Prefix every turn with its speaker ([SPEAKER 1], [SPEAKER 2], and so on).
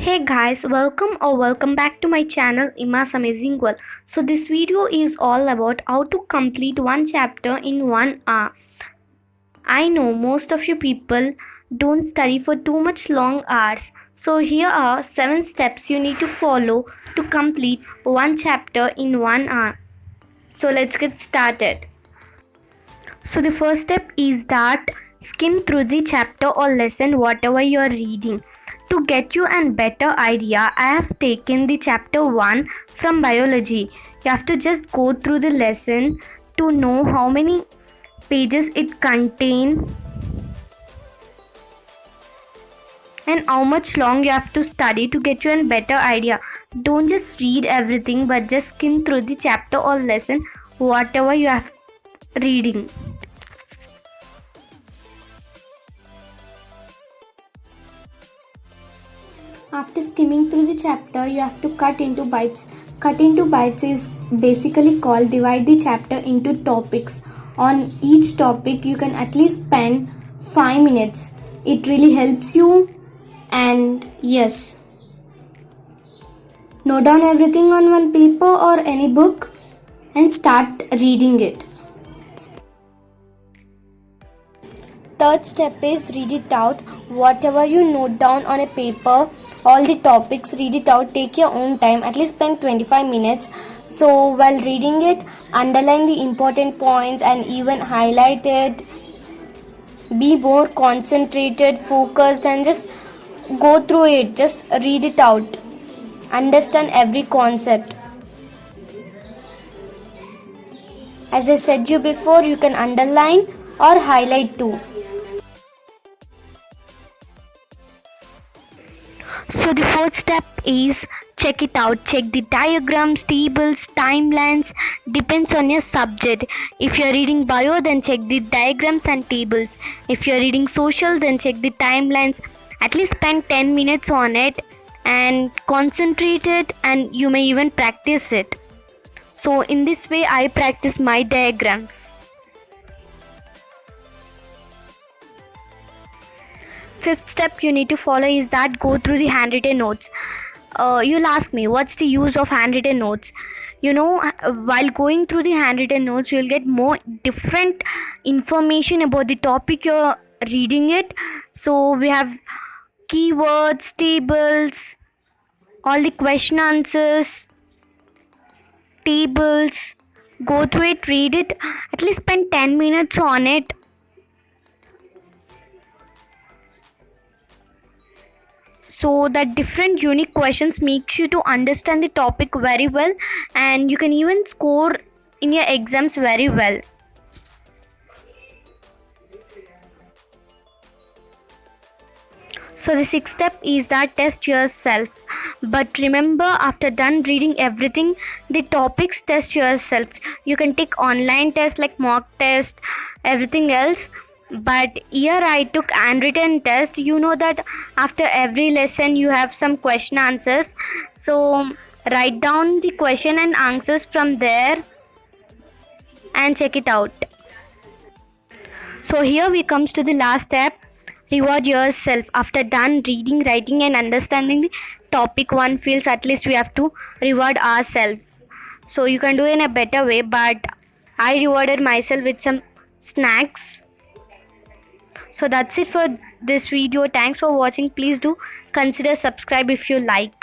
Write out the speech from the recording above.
[SPEAKER 1] Hey guys, welcome back to my channel Ima's Amazing World. So this video is all about how to complete one chapter in 1 hour. I know most of you people don't study for too much long hours. So here are 7 steps you need to follow to complete one chapter in 1 hour. So let's get started. So the first step is that skim through the chapter or lesson whatever you are reading. To get you a better idea, I have taken the chapter 1 from biology. You have to just go through the lesson to know how many pages it contains and how much long you have to study to get you a better idea. Don't just read everything but just skim through the chapter or lesson whatever you are reading.
[SPEAKER 2] After skimming through the chapter, you have to cut into bites. Cut into bites is basically called divide the chapter into topics. On each topic, you can at least spend 5 minutes. It really helps you. And yes, note down everything on one paper or any book and start reading it. Third step is read it out. Whatever you note down on a paper, all the topics, read it out. Take your own time, at least spend 25 minutes. So while reading it, underline the important points and even highlight it. Be more concentrated, focused, and just go through it. Just read it out. Understand every concept. As I said you before, you can underline or highlight too.
[SPEAKER 1] So the fourth step is check it out. Check the diagrams, tables, timelines. Depends on your subject. If you're reading bio, then check the diagrams and tables. If you're reading social, then check the timelines. At least spend 10 minutes on it and concentrate it, and you may even practice it. So in this way I practice my diagrams. Fifth step you need to follow is that go through the handwritten notes. You'll ask me what's the use of handwritten notes. While going through the handwritten notes you'll get more different information about the topic you're reading it. So we have keywords, tables, all the question answers, tables. Go through it, read it, at least spend 10 minutes on it. So that different unique questions makes you to understand the topic very well, and you can even score in your exams very well. So the sixth step is that test yourself. But remember, after done reading everything, the topics, test yourself. You can take online tests like mock test, everything else. But here I took handwritten test. You know that after every lesson you have some question answers. So write down the question and answers from there and check it out. So here we comes to the last step. Reward yourself. After done reading, writing and understanding the topic, one feels at least we have to reward ourselves. So you can do it in a better way, but I rewarded myself with some snacks. So that's it for this video. Thanks for watching. Please do consider subscribe if you like.